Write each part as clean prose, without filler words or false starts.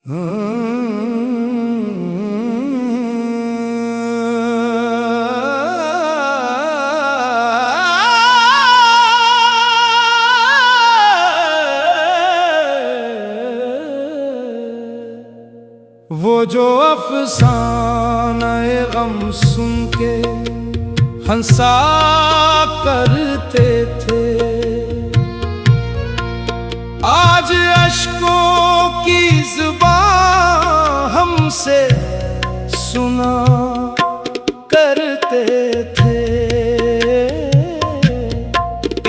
वो जो अफसाने गम सुन के हंसा करते थे, आज अश्कों की जुबान हमसे सुना करते थे।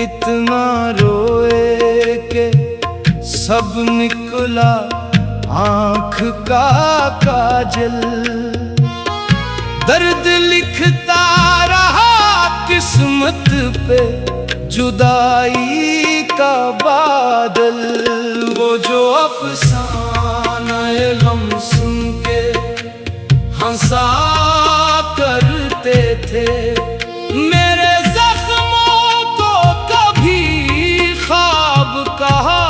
इतना रोए के सब निकला आँख का काजल, दर्द लिखता रहा किस्मत पे जुदाई का बादल। वो जो अफसाने गम सुन के हंसा करते थे, मेरे जख्मों को कभी ख्वाब कहा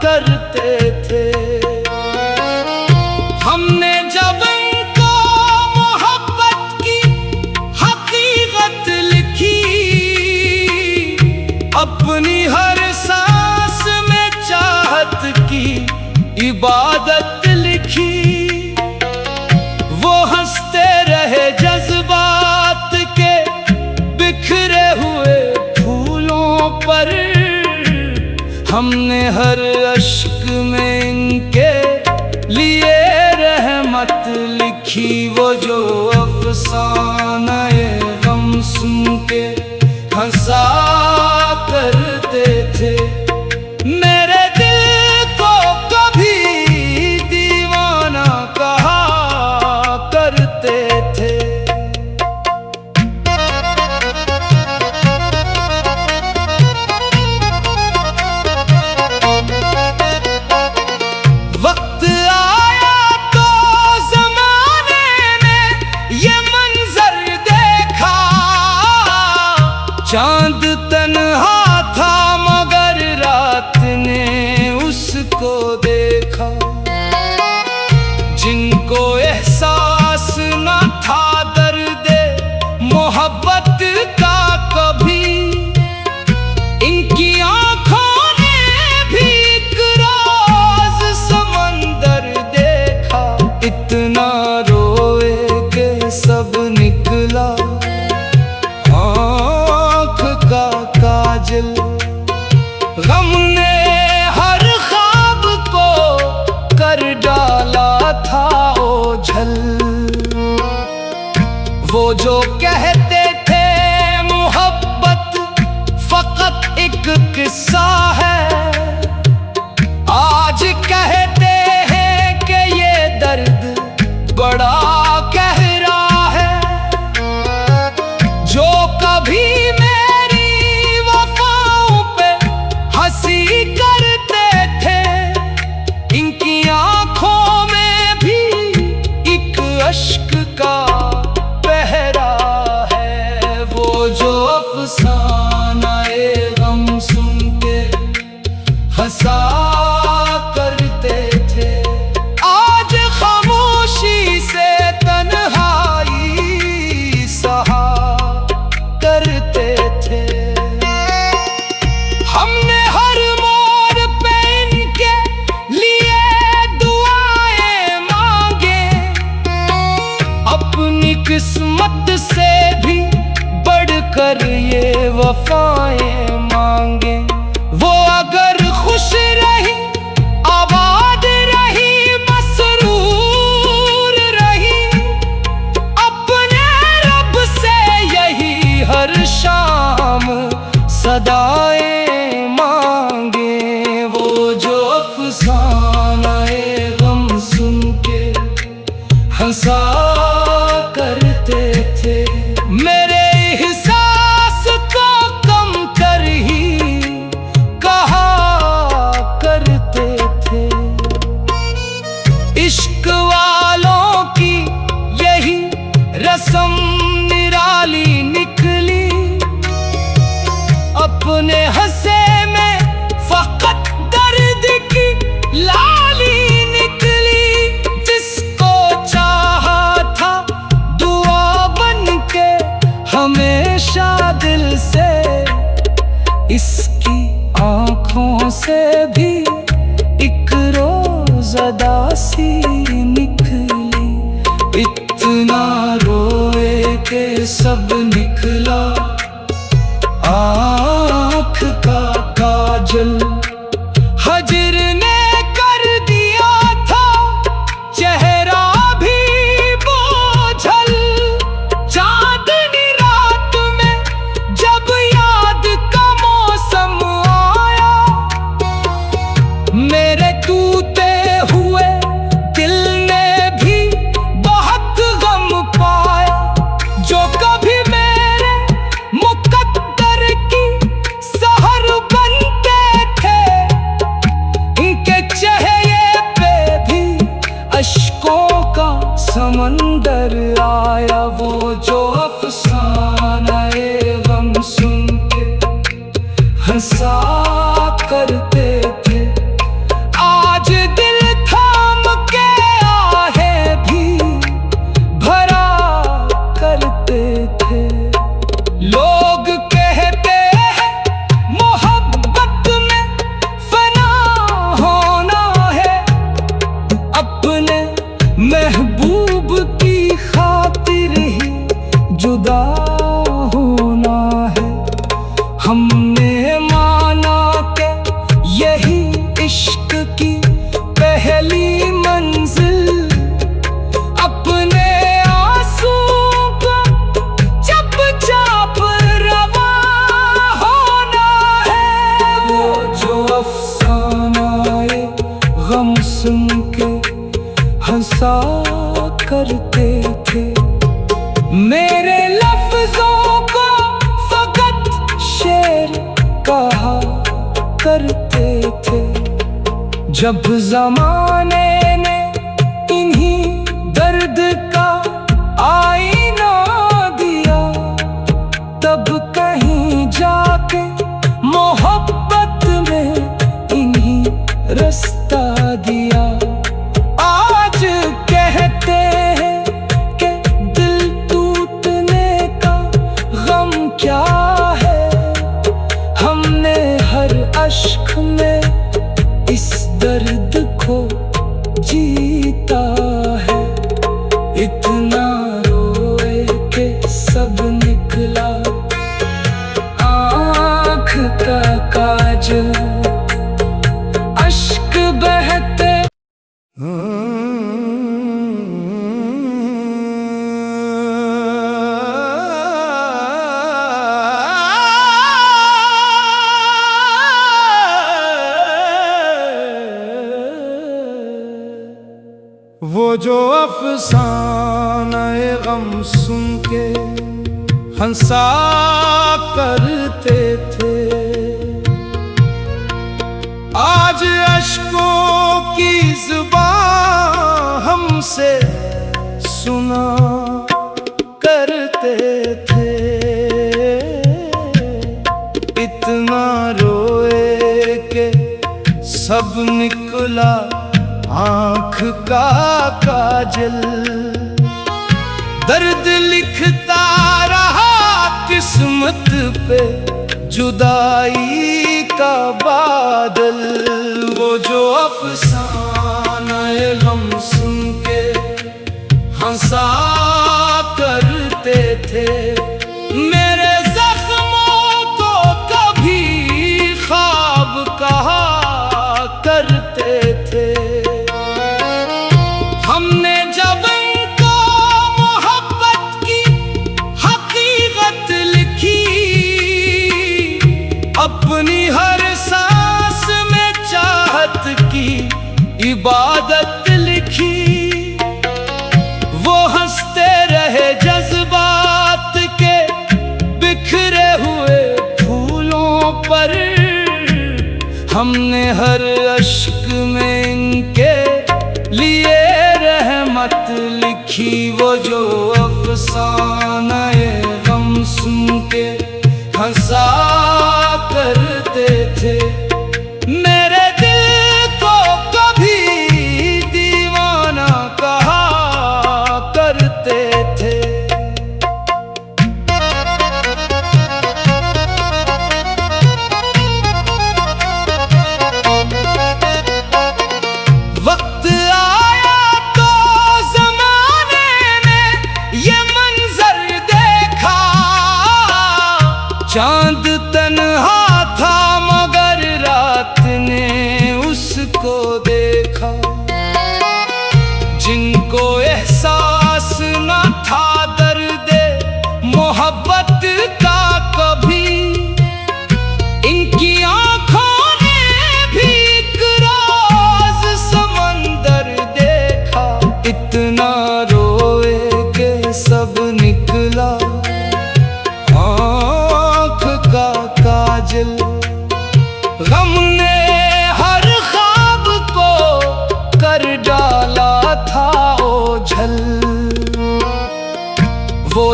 करते थे। हमने जब इनको मोहब्बत की हकीकत लिखी, अपनी हर सांस में चाहत की इबादत लिखी। वो हंसते रहे जज्बात के बिखरे हुए फूलों पर, हमने हर अश्क में इनके लिए रहमत लिखी। वो जो अफसाने गम सुन के हंसा करते थे, मेरे दिल को कभी दीवाना कहा करते थे। वक्त आया तो जमाने ने ये मंजर देखा, चांद तन्हा था मगर रात ने उसको देखा। जिनको एहसास न था दर्दे मोहब्बत का कभी, इनकी आंखों ने भी एक राज समंदर देखा। इतना रोए के सब निकला आँख का काजल, गम ने हर ख्वाब को कर डाला था ओझल। वो जो कहते थे मोहब्बत फकत एक किस्सा है, आज कहते हैं कि ये दर्द बड़ा गहरा है। जो कभी मेरी वफाओं पे हंसी करते थे, इनकी आंखों में भी एक अश्क का पहरा है। वो जो अफसाने गम सुन के हंसा करते थे, आज खामोशी से तन्हाई सहा करते थे। हमने हर मोड़ पे इनके लिए दुआएं मांगे, अपनी किस्मत से भी बढ़कर ये वफाएं मांगे। वो अगर खुश रही, आबाद रही, मसरूर रही, अपने रब से यही हर शाम सदाएं मांगे। वो जो अफसाने गम सुन के हंसा करते थे, मेरे एहसास को कम कर ही कहा करते थे। इश्क वालों की यही रस्म निराली निकली, अपने हंसे में फकत दर्द की लाली निकली। ज़दा सी निकली, इतना रोए के सब निकला आँख का काजल। हजर ने कर दिया था चेहरा भी बोझल, चांदनी रात में जब याद का मौसम आया, मेरे टूटे हुए दिल ने भी बहुत गम पाया। जो कभी मेरे मुकद्दर की सहर बनते थे, इनके चेहरे पे भी अश्कों का समंदर आया। वो जो अफसाने गम सुन के हंसा करते थे, आज दिल थाम के आहे भी भरा करते थे। लोग कहते हैं मोहब्बत में फना होना है, अपने महबूब की खातिर ही जुदा होना है। हमने माना के यही इश्क की पहली मंजिल, अपने आंसू को चुपचाप रवा होना है। वो जो अफसानाए गम सुन के हंसा करते थे, मेरे लफ्जों को फकत शेर कहा करते थे। जब ज़माने ने इन्हीं दर्द का आईना दिया, तब कहीं जाके मोहब्बत में इन्हीं रास्ता दिया। आज कहते हैं कि दिल टूटने का गम क्या है, हमने हर अश्क में इस दर्द को जीता है। इतना रोए के सब निकला आँख का काजल, अश्क बहते वो जो अफसाने गम सुन के हंसा करते थे, आज अश्कों की ज़ुबान हमसे सुना करते थे। इतना रोए के सब निकला आँख का काजल। दर्द लिखता रहा किस्मत पे जुदाई का बादल। वो जो अफसाने गम सुन के हंसा करते थे, मेरे जख्मों को कभी ख्वाब कहा करते थे। हमने जब इनको मोहब्बत की हकीकत लिखी, अपनी हर सांस में चाहत की इबादत लिखी। वो हंसते रहे जज्बात के बिखरे हुए फूलों पर, हमने हर अश्क में इनके लिए रहमत लिखी। वो जो अफसाने गम सुन के हंसा करते थे, मेरे दिल को कभी दीवाना कहा करते थे। वक्त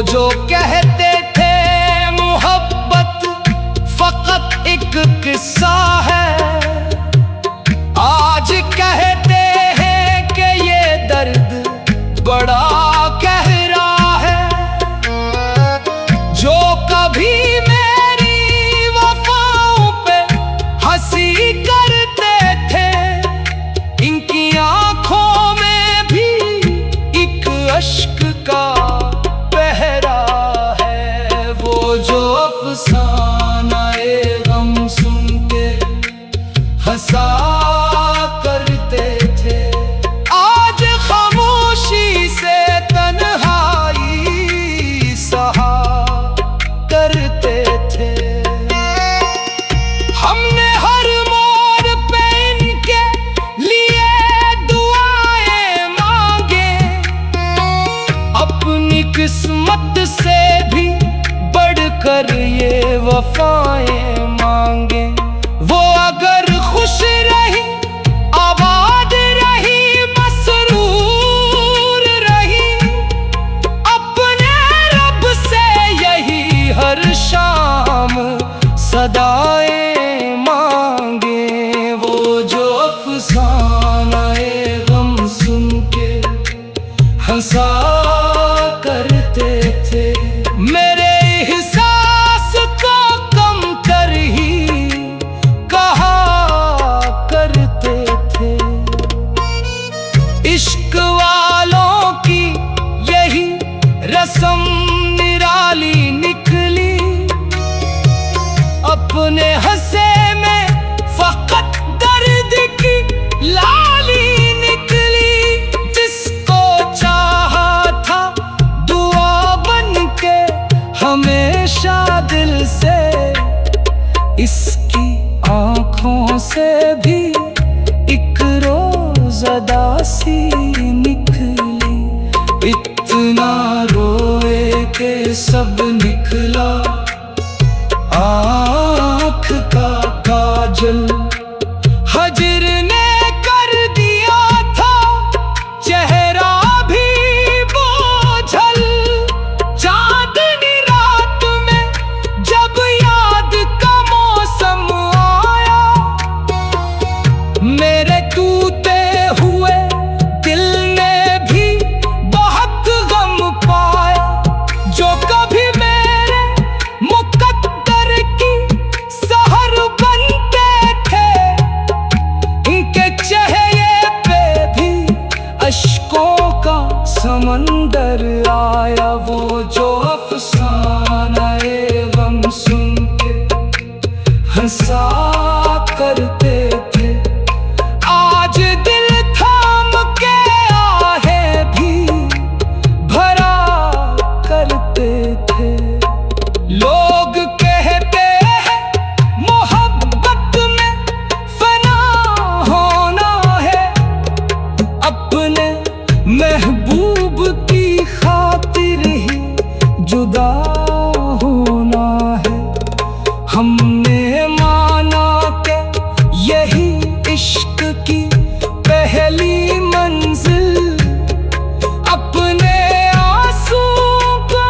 जो कहते थे मोहब्बत फकत एक किस्सा है, आज कहते हैं कि ये दर्द बड़ा गहरा है। जो कभी मेरी वफाओं पे हंसी करते थे, इनकी आंखों में भी एक अश्क का पहरा है। वो जो अफसानाए गम सुन के हंसा करते थे, आज खामोशी से तन्हाई सहा करते थे। हमने हर मोड़ पे इनके लिए दुआएं मांगे, अपनी किस्मत से भी बढ़कर ये वफाएं मांगे। वो अगर खुश रही, आबाद रही, मसरूर रही, अपने रब से यही हर शाम सदाएं मांगे। वो जो अफसानाए गम सुन के हंसा करते थे, मेरे एहसास को कम कर ही कहा करते थे। इश्क वालों की यही रस्म निराली निकली, अपने हंसे में फकत दर्द की लाली निकली। जिसको चाहा था दुआ बन के हमेशा दिल से, इसकी आंखों से भी एक रोज अदासी निकली। इतना रोए के सब निकला आँख का काजल। हजर ने कर दिया था चेहरा भी बोझल। चांदनी रात में जब याद का मौसम आया, मेरे टूटे हुए दिल ने भी बहुत गम पाया। जो कभी मेरे मुकद्दर की सहर बनते थे, इनके चेहरे पे भी अश्कों का समंदर आया। वो जो अफसानाए गम सुन के हंसा करते थे, आज दिल थाम के आहें भी भरा करते थे। लोग कहते हैं मोहब्बत में फना होना है, अपने महबूब की खातिर ही जुदा होना है। हमने माना कि यही इश्क की पहली मंजिल, अपने आंसुओं को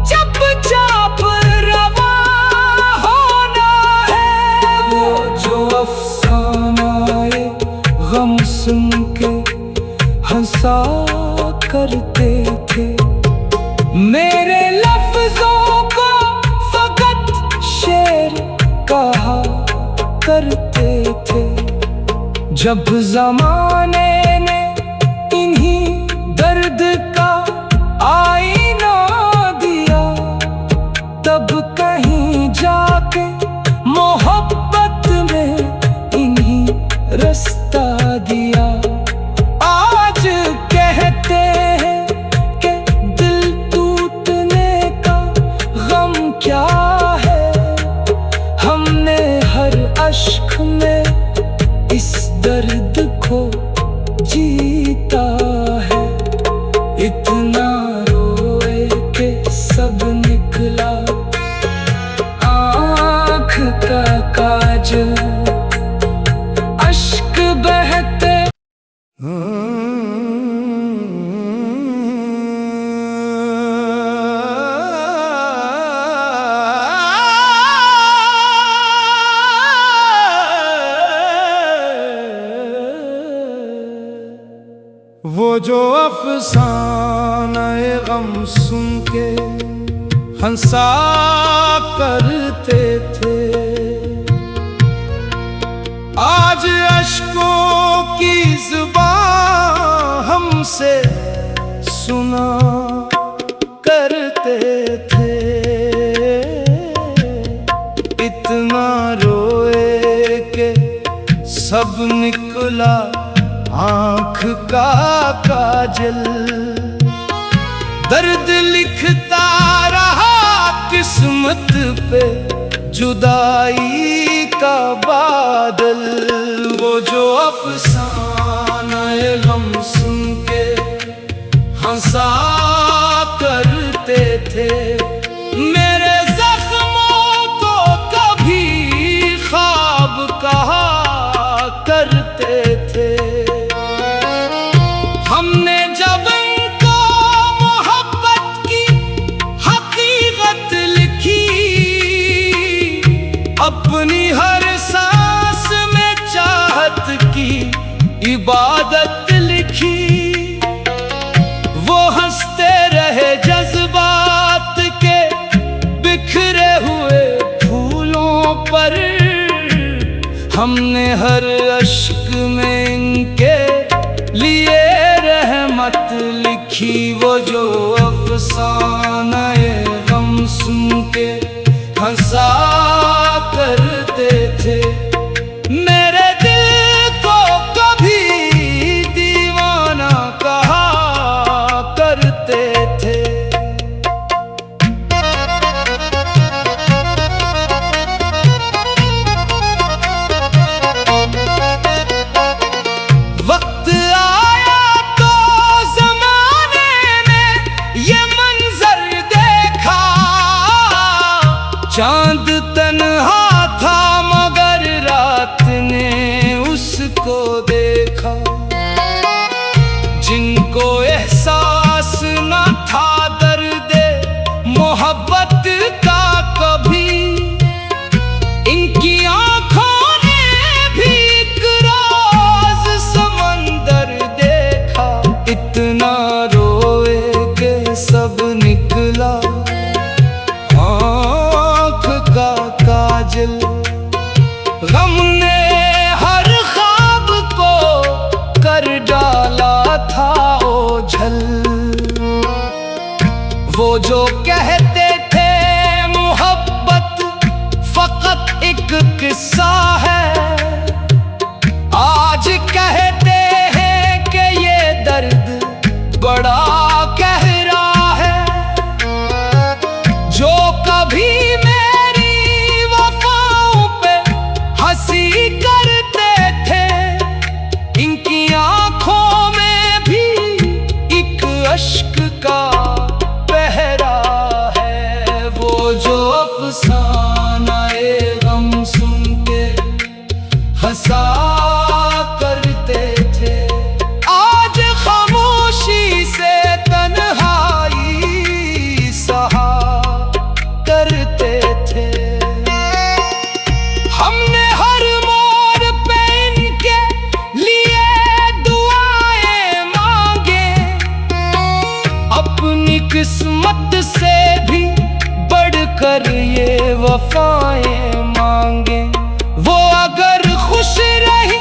चुपचाप रवा होना है। वो जो अफसानाए गम सुन के हंसा करते थे, मेरे लफ्जों को फकत शेर कहा करते थे। जब जमाने ने इन्हीं दर्द का आईना दिया, तब कहीं जाके मोहब्बत में इन्हीं रास्ता दिया। आज कहते हैं कि दिल टूटने का गम क्या है, हमने हर अश्क में इस दर्द को वो जो अफसाने गम सुन के हंसा करते थे, आज अश्कों की ज़ुबान हमसे सुना करते थे। इतना रोए कि सब निकला आँख का काजल, दर्द लिखता रहा किस्मत पे जुदाई का बादल। वो जो अफसाने गम सुन के हंसा करते थे, मेरे जख्मों को कभी ख्वाब कहा करते थे। हमने जब इनको मोहब्बत की हकीकत लिखी, अपनी हर सांस में चाहत की इबादत लिखी। वो हंसते रहे जज्बात के बिखरे हुए फूलों पर, हमने हर अश्क में इनके लिए रहमत लिखी। वो जो अफसाने गम सुन के हंसा करते थे, मेरे दिल को कभी दीवाना कहा करते थे। वक्त आया तो ज़माने ने ये मंजर देखा, चांद तन्हा था मगर रात ने उसको देखा। जिनको एहसास न था दर्दे मोहब्बत का कभी, इनकी आँखों ने भी एक राज समंदर देखा। इतना रोए के सब निकला का काजल, गम ने हर ख्वाब को कर डाला था ओझल। वो जो कहते थे मोहब्बत फकत एक किस्सा है, आज कहते हैं कि ये दर्द बड़ा गहरा है। जो कभी हंसी करते थे, इनकी आँखों में भी एक अश्क का पहरा है। वो जो अफसाने गम सुन के हंसा करते थे, आज खामोशी से तन्हाई सहा करते थे। हमने हर मोड़ पे इनके लिए दुआएं मांगे, अपनी किस्मत से भी बढ़कर ये वफाएं मांगे। वो अगर खुश रही,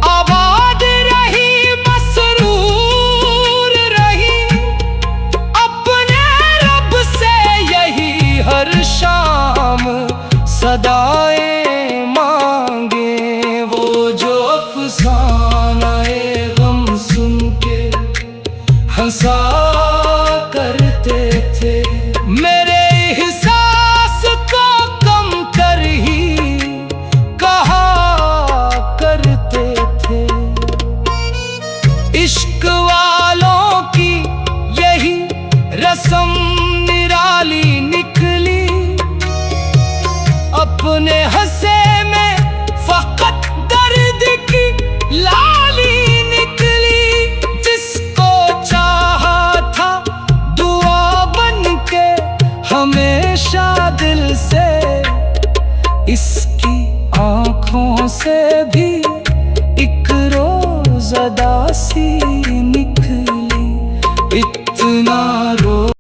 आबाद रही, मसरूर रही, अपने रब से यही हर शाम सदाएं मांगे। वो जो अफसाने गम सुन के हंसा करते थे, मेरे एहसास को कम कर ही कहा करते थे। इश्क वालों की यही रस्म निराली निकली, अपने हंसे में फकत दर्द की लाली निकली। जिसको चाहा था दुआ बन के हमेशा दिल से, इसकी आँखों से भी एक रोज़ अदासी